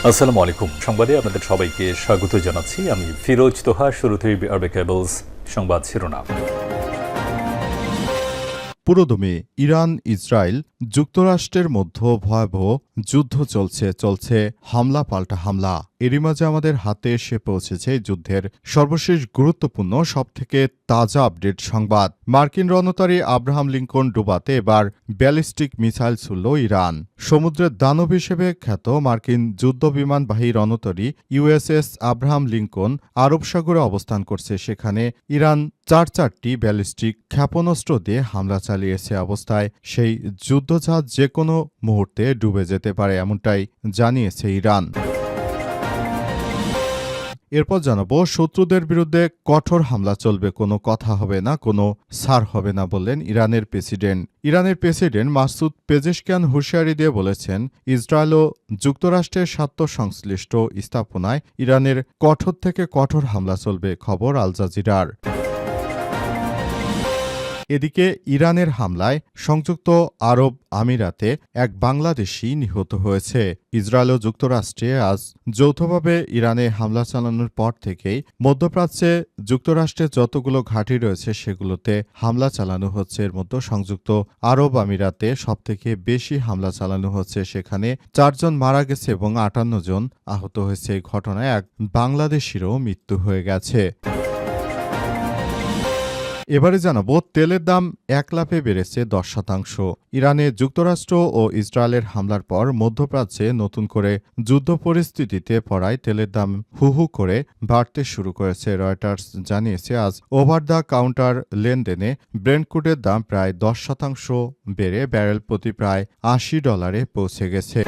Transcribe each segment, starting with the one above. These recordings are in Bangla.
আসসালামু আলাইকুম। সংবাদে আপনাদের সবাইকে স্বাগত জানাচ্ছি। আমি ফিরোজ তোহা। শুরুতেই আরবে কেবলস সংবাদ শিরোনাম। পুরোদমে ইরান ইসরায়েল যুক্তরাষ্ট্রের মধ্যে ভয়াবহ যুদ্ধ চলছে হামলা পাল্টা হামলা। এরই মাঝে আমাদের হাতে এসে পৌঁছেছে যুদ্ধের সর্বশেষ গুরুত্বপূর্ণ সবথেকে তাজা আপডেট সংবাদ। মার্কিন রণতরী আব্রাহাম লিঙ্কন ডুবাতে এবার ব্যালিস্টিক মিসাইল ছুড়ল ইরান। সমুদ্রের দানব হিসেবে খ্যাত মার্কিন যুদ্ধবিমানবাহী রণতরী ইউএসএস আব্রাহাম লিঙ্কন আরব সাগরে অবস্থান করছে। সেখানে ইরান চারটি ব্যালিস্টিক ক্ষেপণাস্ত্র দিয়ে হামলা চালিয়েছে। অবস্থায় সেই যুদ্ধজাহাজ যে কোনো মুহূর্তে ডুবে যেতে পারে, এমনটাই জানিয়েছে ইরান। এরপর জানাবো, শত্রুদের বিরুদ্ধে কঠোর হামলা চলবে, কোনো কথা হবে না, কোনো ছাড় হবে না বললেন ইরানের প্রেসিডেন্ট মাসুদ পেজেশকিয়ান হুঁশিয়ারি দিয়ে বলেছেন, ইসরায়েল ও যুক্তরাষ্ট্রের স্বার্থ সংশ্লিষ্ট স্থাপনায় ইরানের কঠোর থেকে কঠোর হামলা চলবে। খবর আল জাজিরার। এদিকে ইরানের হামলায় সংযুক্ত আরব আমিরাতে এক বাংলাদেশি নিহত হয়েছে। ইসরায়েল ও যুক্তরাষ্ট্রে আজ যৌথভাবে ইরানে হামলা চালানোর পর থেকেই মধ্যপ্রাচ্যে যুক্তরাষ্ট্রের যতগুলো ঘাঁটি রয়েছে সেগুলোতে হামলা চালানো হচ্ছে। এর মধ্যে সংযুক্ত আরব আমিরাতে সবথেকে বেশি হামলা চালানো হচ্ছে। সেখানে 4 জন মারা গেছে এবং 58 জন আহত হয়েছে। এই ঘটনায় এক বাংলাদেশিরও মৃত্যু হয়ে গেছে। এবারে জানাবো, তেলের দাম এক লাফে বেড়েছে 10%। ইরানে যুক্তরাষ্ট্র ও ইসরায়েলের হামলার পর মধ্যপ্রাচ্যে নতুন করে যুদ্ধ পরিস্থিতিতে পড়ায় তেলের দাম হু করে বাড়তে শুরু করেছে। রয়টার্স জানিয়েছে, আজ ওভার দ্য কাউন্টার লেনদেনে ব্রেন্ট ক্রুডের দাম প্রায় 10% বেড়ে ব্যারেল প্রতি প্রায় $80 পৌঁছে গেছে।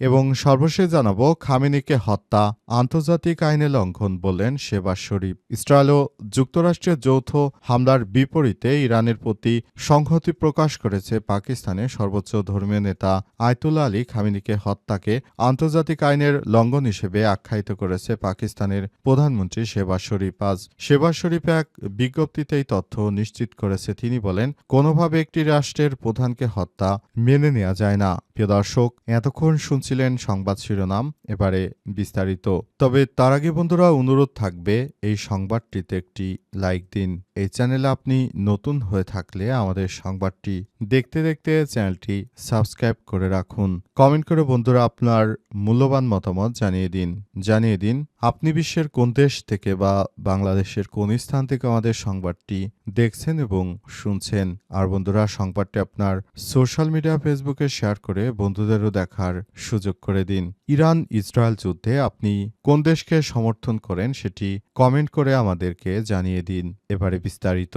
এবং সর্বশেষ জানাবো, খামেনিকে হত্যা আন্তর্জাতিক আইনে লঙ্ঘন বললেন শেহবাজ শরীফ। ইসরায়েল ও যুক্তরাষ্ট্রের যৌথ হামলার বিপরীতে ইরানের প্রতি সংহতি প্রকাশ করেছে পাকিস্তানের সর্বোচ্চ ধর্মীয় নেতা আয়তুল্লাহ আলী খামেনিকে হত্যাকে আন্তর্জাতিক আইনের লঙ্ঘন হিসেবে আখ্যায়িত করেছে পাকিস্তানের প্রধানমন্ত্রী শেহবাজ শরীফ। আজ শেহবাজ শরীফ এক বিজ্ঞপ্তিতে এই তথ্য নিশ্চিত করেছে। তিনি বলেন, কোনোভাবে একটি রাষ্ট্রের প্রধানকে হত্যা মেনে নেওয়া যায় না। প্রিয় দর্শক, এতক্ষণ শুনছিলেন সংবাদ শিরোনাম, এবারে বিস্তারিত। তবে তার আগে বন্ধুরা, অনুরোধ থাকবে এই সংবাদটিতে একটি লাইক দিন। এই চ্যানেলে আপনি নতুন হয়ে থাকলে আমাদের সংবাদটি দেখতে দেখতে চ্যানেলটি সাবস্ক্রাইব করে রাখুন। কমেন্ট করে বন্ধুরা আপনার মূল্যবান মতামত জানিয়ে দিন আপনি বিশ্বের কোন দেশ থেকে বা বাংলাদেশের কোন স্থান থেকে আমাদের সংবাদটি দেখছেন এবং শুনছেন। আর বন্ধুরা, সংবাদটি আপনার সোশ্যাল মিডিয়া ফেসবুকে শেয়ার করে বন্ধুদেরও দেখার সুযোগ করে দিন। ইরান ইসরায়েল যুদ্ধে আপনি কোন দেশকে সমর্থন করেন সেটি কমেন্ট করে আমাদেরকে জানিয়ে দিন। এবারে বিস্তারিত।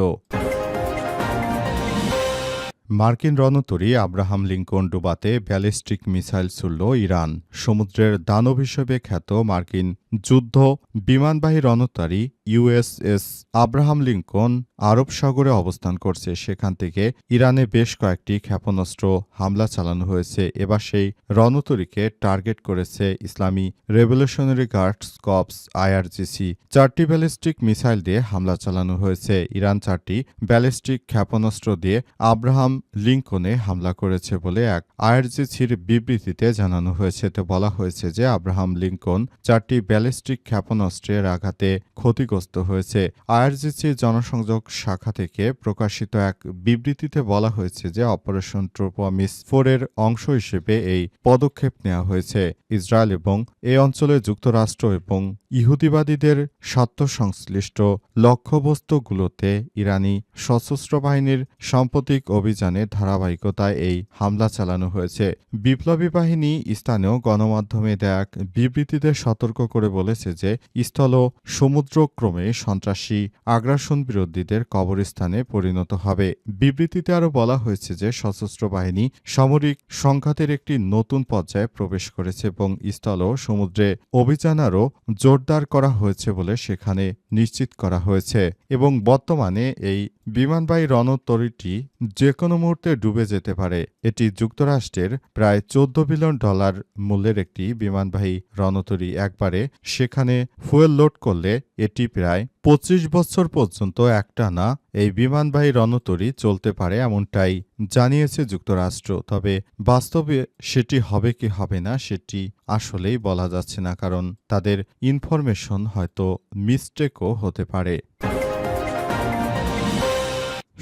মার্কিন রণতরী আব্রাহাম লিঙ্কন ডুবাতে ব্যালিস্টিক মিসাইল ছুড়ল ইরান। সমুদ্রের দানব হিসেবে খ্যাত মার্কিন যুদ্ধ বিমানবাহী রণতরী ইউএসএস আব্রাহাম লিঙ্কন আরব সাগরে অবস্থান করছে। সেখান থেকে ইরানে বেশ কয়েকটি ক্ষেপণাস্ত্র হামলা চালানো হয়েছে। এবার সেই রণতরীকে টার্গেট করেছে ইসলামী রেভলিউশনারি গার্ডস কর্পস আইআরজিসি। 4টি ব্যালিস্টিক মিসাইল দিয়ে হামলা চালানো হয়েছে। ইরান 4টি ব্যালিস্টিক ক্ষেপণাস্ত্র দিয়ে আব্রাহাম লিঙ্কনে হামলা করেছে বলে এক আইআরজিসির বিবৃতিতে জানানো হয়েছে। এতে বলা হয়েছে যে আব্রাহাম লিঙ্কন 4টি ব্যালিস্টিক ক্ষেপণাস্ত্রের আঘাতে ক্ষতিগ্রস্ত হয়েছে। আইআরজিসির জনসংযোগ শাখা থেকে প্রকাশিত এক বিবৃতিতে বলা হয়েছে যে অপারেশন ট্রোপমিস 4 এর অংশ হিসেবে এই পদক্ষেপ নেওয়া হয়েছে। ইসরায়েল এবং এই অঞ্চলে যুক্তরাষ্ট্র এবং ইহুদিবাদীদের স্বার্থ সংশ্লিষ্ট লক্ষ্যবস্তুগুলোতে ইরানি সশস্ত্র বাহিনীর সাম্প্রতিক অভিযানের ধারাবাহিকতায় এই হামলা চালানো হয়েছে। বিপ্লবী বাহিনী স্থানীয় গণমাধ্যমে দেয়া এক বিবৃতিতে সতর্ক করে বলেছে যে স্থল ও সমুদ্রক্রমে সন্ত্রাসী আগ্রাসন বিরোধীদের কবরস্থানে পরিণত হবে। বিবৃতিতে আরও বলা হয়েছে যে সশস্ত্র বাহিনী সামরিক সংঘাতের একটি নতুন পর্যায়ে প্রবেশ করেছে এবং স্থল ও সমুদ্রে অভিযান আরও জোরদার করা হয়েছে বলে সেখানে নিশ্চিত করা হয়েছে। এবং বর্তমানে এই বিমানবাহী রণতরীটি যে কোনো মুহূর্তে ডুবে যেতে পারে। এটি যুক্তরাষ্ট্রের প্রায় $14 বিলিয়ন মূল্যের একটি বিমানবাহী রণতরী। একবারে সেখানে ফুয়েল লোড করলে এটি প্রায় 25 বছর পর্যন্ত একটানা এই বিমানবাহী রণতরী চলতে পারে, এমনটাই জানিয়েছে যুক্তরাষ্ট্র। তবে বাস্তবে সেটি হবে কি হবে না সেটি আসলেই বলা যাচ্ছে না, কারণ তাদের ইনফরমেশন হয়তো মিস্টেকও হতে পারে।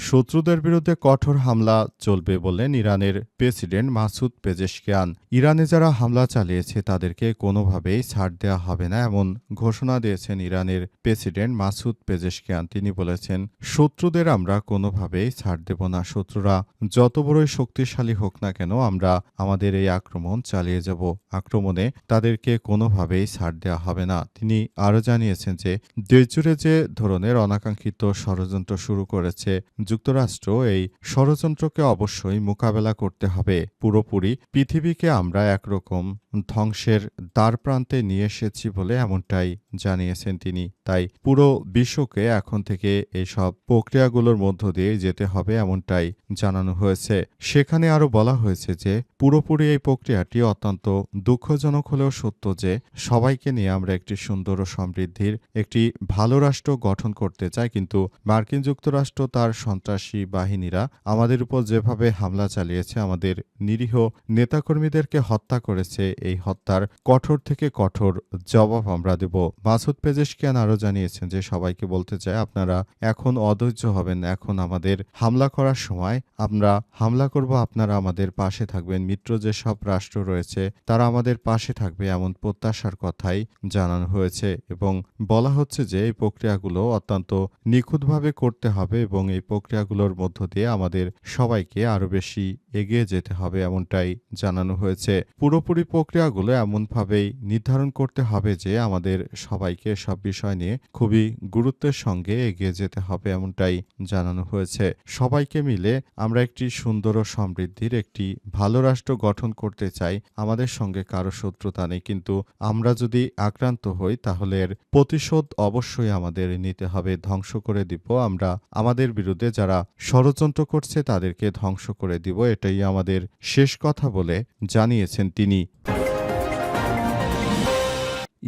শত্রুদের বিরুদ্ধে কঠোর হামলা চলবে বললেন ইরানের প্রেসিডেন্ট মাসুদ পেজেশকিয়ান। ইরানে যারা হামলা চালিয়েছে তাদেরকে কোনোভাবেই ছাড় দেওয়া হবে না, এমন ঘোষণা দিয়েছেন ইরানের প্রেসিডেন্ট মাসুদ পেজেশকিয়ান। তিনি বলেছেন, শত্রুদের আমরা কোনোভাবেই ছাড় দেব না। শত্রুরা যত বড়ই শক্তিশালী হোক না কেন, আমরা আমাদের এই আক্রমণ চালিয়ে যাব। আক্রমণে তাদেরকে কোনোভাবেই ছাড় দেওয়া হবে না। তিনি আরও জানিয়েছেন যে দেশজুড়ে যে ধরনের অনাকাঙ্ক্ষিত ষড়যন্ত্র শুরু করেছে যুক্তরাষ্ট্র, এই ষড়যন্ত্রকে অবশ্যই মোকাবেলা করতে হবে। পুরোপুরি পৃথিবীকে আমরা একরকম ধ্বংসের দ্বারপ্রান্তে নিয়ে এসেছি বলে এমনটাই জানিয়েছেন তিনি। তাই পুরো বিশ্বকে এখন থেকে এইসব প্রক্রিয়াগুলোর মধ্য দিয়ে যেতে হবে, এমনটাই জানানো হয়েছে। সেখানে আরও বলা হয়েছে যে পুরোপুরি এই প্রক্রিয়াটি অত্যন্ত দুঃখজনক হলেও সত্য যে সবাইকে নিয়ে আমরা একটি সুন্দর ও সমৃদ্ধির একটি ভালো রাষ্ট্র গঠন করতে চাই, কিন্তু মার্কিন যুক্তরাষ্ট্র তার সন্ত্রাসী বাহিনীরা আমাদের উপর যেভাবে হামলা চালিয়েছে, আমাদের নিরীহ নেতাকর্মীদেরকে হত্যা করেছে, এই হত্যার কঠোর থেকে কঠোর জবাব আমরা দেব। মাসুদ পেজেশকিয়ান আরও জানিয়েছেন যে সবাইকে বলতে চাই, আপনারা এখন অধৈর্য হবেন। এখন আমাদের হামলা করার সময়, আমরা হামলা করব, আপনারা আমাদের পাশে থাকবেন। মিত্র যেসব রাষ্ট্র রয়েছে তারা আমাদের পাশে থাকবে, এমন প্রত্যাশার কথাই জানানো হয়েছে। এবং বলা হচ্ছে যে এই প্রক্রিয়াগুলো অত্যন্ত নিখুঁতভাবে করতে হবে এবং এই প্রক্রিয়াগুলোর মধ্য দিয়ে আমাদের সবাইকে আরও বেশি এগিয়ে যেতে হবে, এমনটাই জানানো হয়েছে। পুরোপুরি প্রক্রিয়াগুলো এমনভাবেই নির্ধারণ করতে হবে যে আমাদের সবাইকে সব বিষয় নিয়ে খুবই গুরুত্বের সঙ্গে এগিয়ে যেতে হবে, এমনটাই জানানো হয়েছে। সবাইকে মিলে আমরা একটি সুন্দর ও সমৃদ্ধির একটি ভালো রাষ্ট্র গঠন করতে চাই। আমাদের সঙ্গে কারো শত্রুতা নেই, কিন্তু আমরা যদি আক্রান্ত হই তাহলে এর প্রতিশোধ অবশ্যই আমাদের নিতে হবে। ধ্বংস করে দিব আমরা, আমাদের বিরুদ্ধে যারা ষড়যন্ত্র করছে তাদেরকে ধ্বংস করে দিব, এটাই আমাদের শেষ কথা বলে জানিয়েছেন তিনি।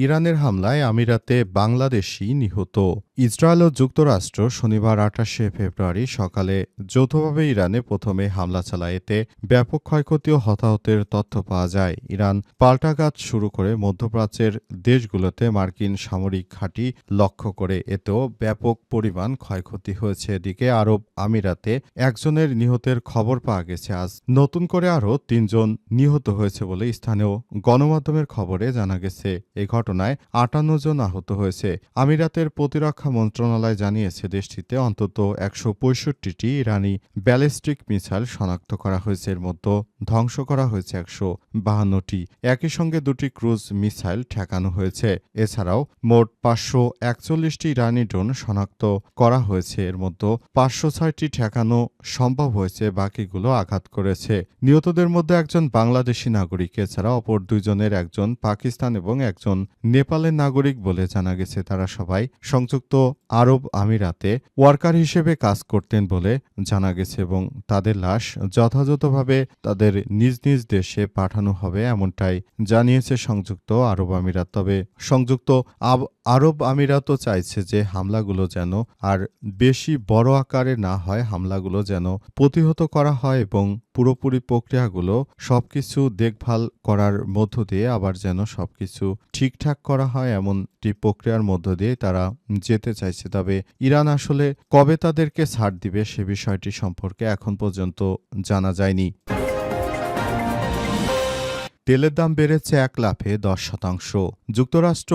ইরানের হামলায় আমিরাতে বাংলাদেশি নিহত। ইসরায়েল ও যুক্তরাষ্ট্র শনিবার 28শে ফেব্রুয়ারি সকালে যৌথভাবে ইরানে প্রথমে হামলা চালায়। এতে ব্যাপক ক্ষয়ক্ষতি ও হতাহতের তথ্য পাওয়া যায়। ইরান পাল্টাঘাত শুরু করে মধ্যপ্রাচ্যের দেশগুলোতে মার্কিন সামরিক ঘাঁটি লক্ষ্য করে। এতেও ব্যাপক পরিমাণ ক্ষয়ক্ষতি হয়েছে। এদিকে আরব আমিরাতে একজনের নিহতের খবর পাওয়া গেছে। আজ নতুন করে আরও 3 জন নিহত হয়েছে বলে স্থানীয় গণমাধ্যমের খবরে জানা গেছে। এই ঘটনায় 58 জন আহত হয়েছে। আমিরাতের প্রতিরক্ষা মন্ত্রণালয় জানিয়েছে দেশটিতে অন্তত 165টি ইরানি ব্যালিস্টিক মিসাইল শনাক্ত করা হয়েছে। এর মধ্যে ধ্বংস করা হয়েছে 152টি। একই সঙ্গে 2টি ক্রুজ মিসাইল ঠেকানো হয়েছে। এছাড়াও মোট 541টি ইরানি ড্রোন শনাক্ত করা হয়েছে। এর মধ্যে 506টি ঠেকানো সম্ভব হয়েছে, বাকিগুলো আঘাত করেছে। নিহতদের মধ্যে একজন বাংলাদেশি নাগরিক, এছাড়া অপর 2 জনের একজন পাকিস্তান এবং একজন নেপালের নাগরিক বলে জানা গেছে। তারা সবাই সংযুক্ত আরব আমিরাতে ওয়ার্কার হিসেবে কাজ করতেন বলে জানা গেছে এবং তাদের লাশ যথাযথভাবে তাদের নিজ নিজ দেশে পাঠানো হবে, এমনটাই জানিয়েছে সংযুক্ত আরব আমিরাত। তবে সংযুক্ত আরব আমিরাতও চাইছে যে হামলাগুলো যেন আর বেশি বড় আকারে না হয়, হামলাগুলো যেন প্রতিহত করা হয় এবং পুরোপুরি প্রক্রিয়াগুলো সবকিছু দেখভাল করার মধ্য দিয়ে আবার যেন সবকিছু ঠিকঠাক করা হয়, এমনটি প্রক্রিয়ার মধ্য দিয়ে তারা যেতে চাইছে। তবে ইরান আসলে কবে তাদেরকে ছাড় দিবে সে বিষয়টি সম্পর্কে এখন পর্যন্ত জানা যায়নি। তেলের দাম বেড়েছে 1 লাফে 10%। যুক্তরাষ্ট্র,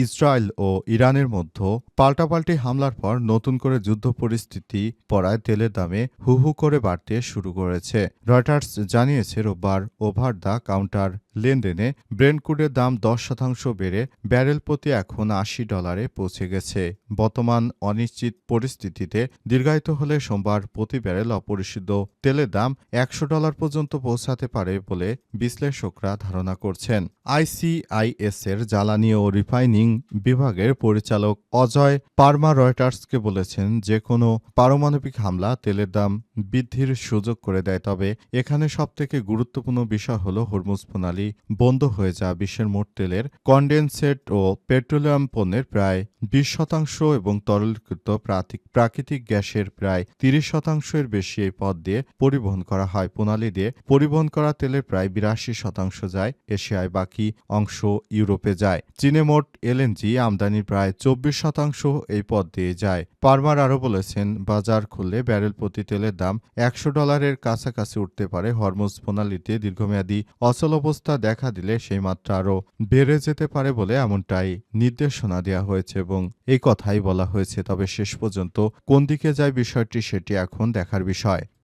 ইসরায়েল ও ইরানের মধ্যে পাল্টাপাল্টি হামলার পর নতুন করে যুদ্ধ পরিস্থিতি পড়ায় তেলের দামে হু হু করে বাড়তে শুরু করেছে। রয়টার্স জানিয়েছে রোববার ওভার দ্য কাউন্টার লেনদেনে ব্রেন্ট ক্রুডের দাম 10% বেড়ে ব্যারেল প্রতি এখন $80 পৌঁছে গেছে। বর্তমান অনিশ্চিত পরিস্থিতিতে দীর্ঘায়িত হলে সোমবার প্রতি ব্যারেল অপরিশোধিত তেলের দাম $100 পর্যন্ত পৌঁছাতে পারে বলে বিশ্লেষকরা ধারণা করছেন। আইসিআইএস-এর জ্বালানি ও রিফাইনিং বিভাগের পরিচালক অজয় পারমা রয়টার্সকে বলেছেন, যে কোনো পারমাণবিক হামলা তেলের দাম বৃদ্ধির সুযোগ করে দেয়। তবে এখানে সবথেকে গুরুত্বপূর্ণ বিষয় হলো হরমুজ প্রণালী বন্ধ হয়ে যাওয়া। বিশ্বের মোট তেলের কনডেনসেট ও পেট্রোলিয়াম পণ্যের প্রায় 20% এবং তরলীকৃত প্রাকৃতিক গ্যাসের প্রায় 30% বেশি এই পথ দিয়ে পরিবহন করা হয়। প্রণালী দিয়ে পরিবহন করা তেলের প্রায় 82% যায় এশিয়ায়, বাকি অংশ ইউরোপে যায়। চীনে মোট এলএনজি আমদানির প্রায় 24% এই পথ দিয়ে যায়। পারমার আরও বলেছেন, বাজার খুললে ব্যারেল প্রতি তেলের দাম $100 কাছাকাছি উঠতে পারে। হরমুজ প্রণালীতে দীর্ঘমেয়াদী অচলাবস্থা দেখা দিলে সেই মাত্রা আরও বেড়ে যেতে পারে বলে এমনটাই নির্দেশনা দেওয়া হয়েছে এবং এই কথাই বলা হয়েছে। তবে শেষ পর্যন্ত কোন দিকে যায় বিষয়টি, সেটি এখন দেখার বিষয়।